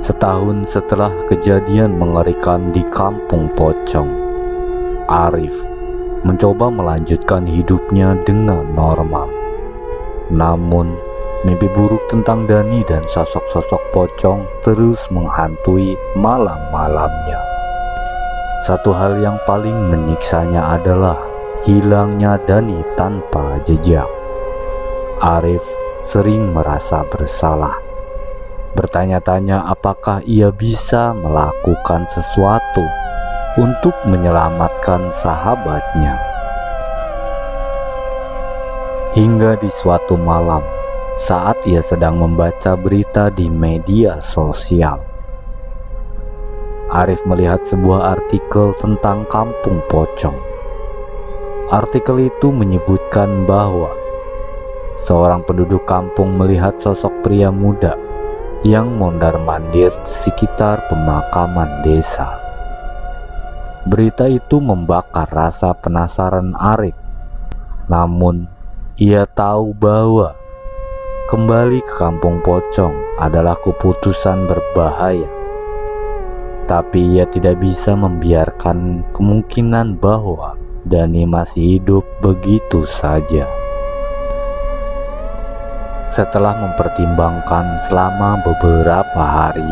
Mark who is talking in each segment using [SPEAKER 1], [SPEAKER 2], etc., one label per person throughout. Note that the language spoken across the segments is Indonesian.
[SPEAKER 1] Setahun setelah kejadian mengerikan di Kampung Pocong, Arif mencoba melanjutkan hidupnya dengan normal. Namun, mimpi buruk tentang Dani dan sosok-sosok pocong terus menghantui malam-malamnya. Satu hal yang paling menyiksanya adalah hilangnya Dani tanpa jejak. Arif sering merasa bersalah, bertanya-tanya apakah ia bisa melakukan sesuatu untuk menyelamatkan sahabatnya. Hingga di suatu malam, saat ia sedang membaca berita di media sosial, Arif melihat sebuah artikel tentang Kampung Pocong. Artikel itu menyebutkan bahwa seorang penduduk kampung melihat sosok pria muda yang mondar-mandir di sekitar pemakaman desa. Berita itu membakar rasa penasaran Arif. Namun, ia tahu bahwa kembali ke Kampung Pocong adalah keputusan berbahaya. Tapi ia tidak bisa membiarkan kemungkinan bahwa Dani masih hidup begitu saja. Setelah mempertimbangkan selama beberapa hari,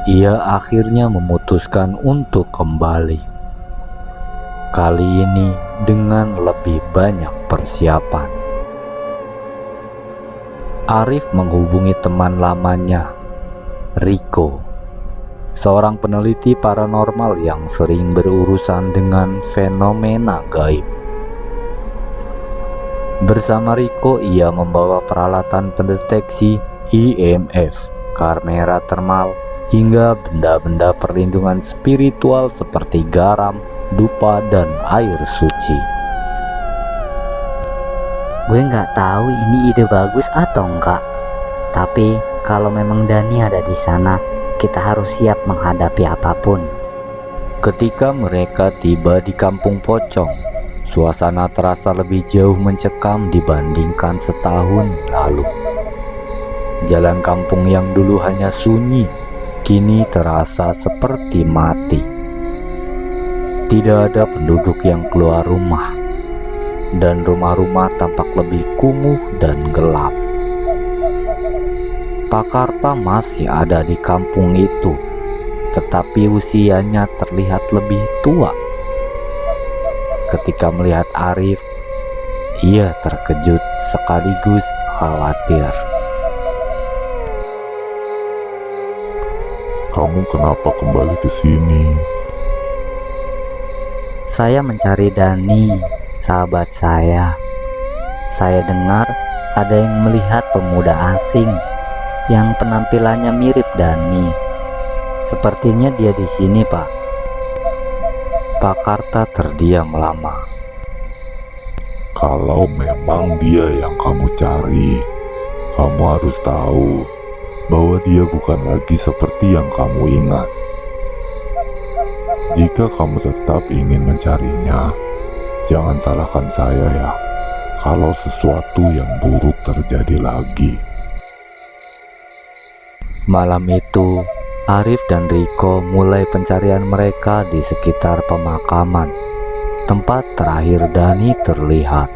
[SPEAKER 1] ia akhirnya memutuskan untuk kembali. Kali ini dengan lebih banyak persiapan. Arif menghubungi teman lamanya, Rico, seorang peneliti paranormal yang sering berurusan dengan fenomena gaib. Bersama Rico, ia membawa peralatan pendeteksi EMF, kamera termal, hingga benda-benda perlindungan spiritual seperti garam, dupa, dan air suci.
[SPEAKER 2] Gue nggak tahu ini ide bagus atau enggak, tapi kalau memang Dani ada di sana, kita harus siap menghadapi apapun.
[SPEAKER 1] Ketika mereka tiba di Kampung Pocong, suasana terasa lebih jauh mencekam dibandingkan setahun lalu. Jalan kampung yang dulu hanya sunyi, kini terasa seperti mati. Tidak ada penduduk yang keluar rumah, dan rumah-rumah tampak lebih kumuh dan gelap. Pak Karta masih ada di kampung itu, tetapi usianya terlihat lebih tua. Ketika melihat Arif, ia terkejut sekaligus khawatir.
[SPEAKER 3] Kamu kenapa kembali ke sini?
[SPEAKER 2] Saya mencari Dani, sahabat saya. Saya dengar ada yang melihat pemuda asing yang penampilannya mirip Dani. Sepertinya dia di sini, Pak.
[SPEAKER 1] Pak Karta terdiam lama.
[SPEAKER 3] Kalau memang dia yang kamu cari, kamu harus tahu bahwa dia bukan lagi seperti yang kamu ingat. Jika kamu tetap ingin mencarinya, jangan salahkan saya ya, kalau sesuatu yang buruk terjadi lagi.
[SPEAKER 1] Malam itu, Arif dan Rico mulai pencarian mereka di sekitar pemakaman, tempat terakhir Dani terlihat.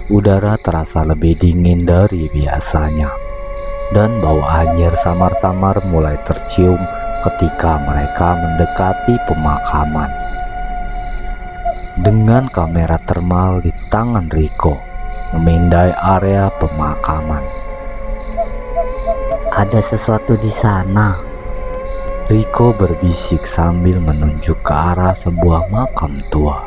[SPEAKER 1] Udara terasa lebih dingin dari biasanya, dan bau anyir samar-samar mulai tercium ketika mereka mendekati pemakaman. Dengan kamera termal di tangan Rico, memindai area pemakaman.
[SPEAKER 2] Ada sesuatu di sana,
[SPEAKER 1] Rico berbisik sambil menunjuk ke arah sebuah makam tua.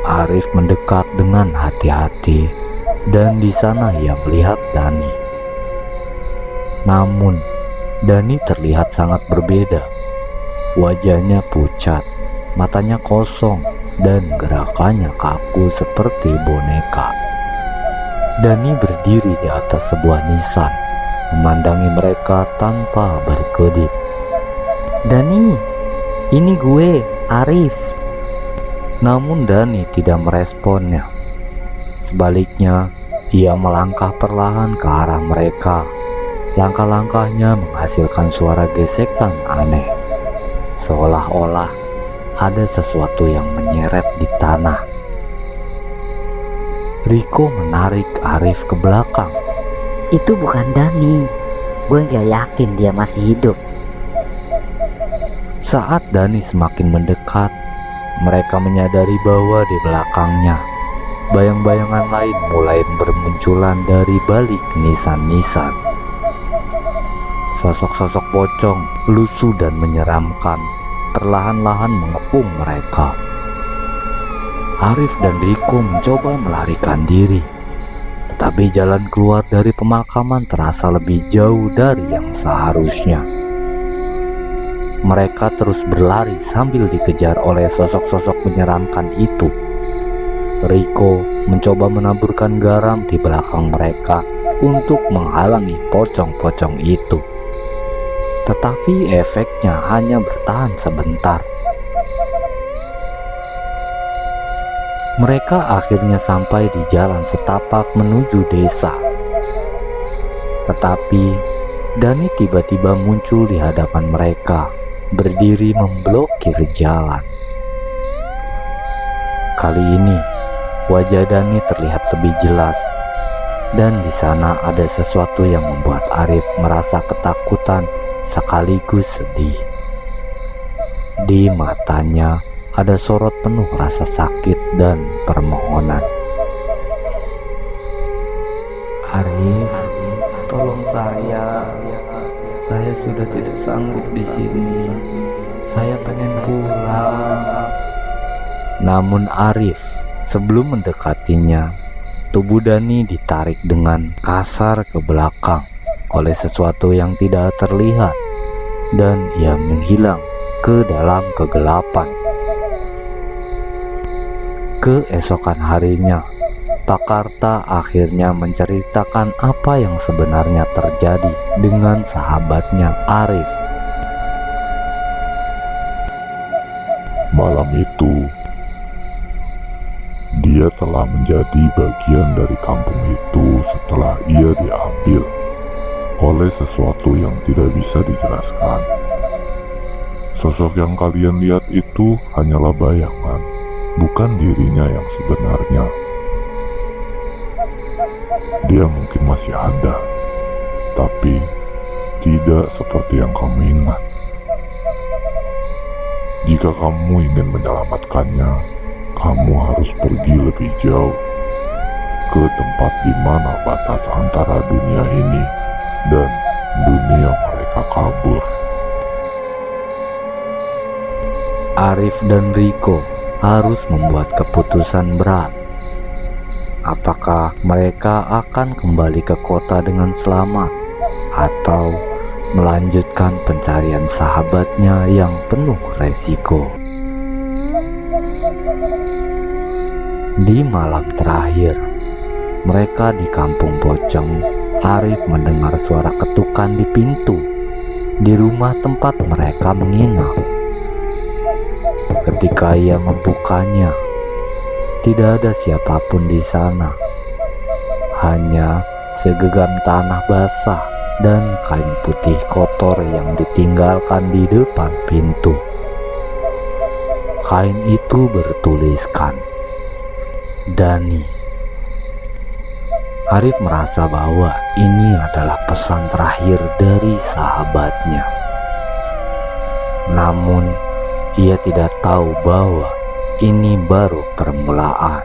[SPEAKER 1] Arif mendekat dengan hati-hati, dan di sana ia melihat Dani. Namun, Dani terlihat sangat berbeda. Wajahnya pucat, matanya kosong, dan gerakannya kaku seperti boneka. Dani berdiri di atas sebuah nisan, memandangi mereka tanpa berkedip.
[SPEAKER 2] Dani, ini gue, Arif.
[SPEAKER 1] Namun Dani tidak meresponnya. Sebaliknya, ia melangkah perlahan ke arah mereka. Langkah-langkahnya menghasilkan suara gesekan aneh, seolah-olah ada sesuatu yang menyeret di tanah. Riko menarik Arif ke belakang.
[SPEAKER 2] Itu bukan Dani. Gue gak yakin dia masih hidup.
[SPEAKER 1] Saat Dani semakin mendekat, mereka menyadari bahwa di belakangnya bayang-bayangan lain mulai bermunculan dari balik nisan-nisan. Sosok-sosok pocong, lusuh dan menyeramkan, perlahan-lahan mengepung mereka. Arif dan Riko mencoba melarikan diri, tetapi jalan keluar dari pemakaman terasa lebih jauh dari yang seharusnya. Mereka terus berlari sambil dikejar oleh sosok-sosok menyeramkan itu. Riko mencoba menaburkan garam di belakang mereka untuk menghalangi pocong-pocong itu. Tetapi efeknya hanya bertahan sebentar. Mereka akhirnya sampai di jalan setapak menuju desa. Tetapi Dani tiba-tiba muncul di hadapan mereka, berdiri memblokir jalan. Kali ini wajah Dani terlihat lebih jelas, dan di sana ada sesuatu yang membuat Arif merasa ketakutan sekaligus sedih. Di matanya ada sorot penuh rasa sakit dan permohonan. Arif, tolong saya. Saya sudah tidak sanggup di sini. Saya pengen pulang. Namun Arif, sebelum mendekatinya, tubuh Dani ditarik dengan kasar ke belakang oleh sesuatu yang tidak terlihat, dan ia menghilang ke dalam kegelapan. Keesokan harinya, Pak Karta akhirnya menceritakan apa yang sebenarnya terjadi dengan sahabatnya Arif.
[SPEAKER 3] Malam itu, dia telah menjadi bagian dari kampung itu setelah ia diambil oleh sesuatu yang tidak bisa dijelaskan. Sosok yang kalian lihat itu hanyalah bayangan, bukan dirinya yang sebenarnya. Dia mungkin masih ada, tapi tidak seperti yang kamu ingat. Jika kamu ingin menyelamatkannya, kamu harus pergi lebih jauh ke tempat di mana batas antara dunia ini dan dunia mereka kabur.
[SPEAKER 1] Arif dan Riko harus membuat keputusan berat. Apakah mereka akan kembali ke kota dengan selamat atau melanjutkan pencarian sahabatnya yang penuh resiko? Di malam terakhir mereka di kampung pocong, Arif mendengar suara ketukan di pintu di rumah tempat mereka menginap. Ketika ia membukanya, tidak ada siapapun di sana, hanya segenggam tanah basah dan kain putih kotor yang ditinggalkan di depan pintu. Kain itu bertuliskan Dani. Arif merasa bahwa ini adalah pesan terakhir dari sahabatnya. Namun, ia tidak tahu bahwa ini baru permulaan.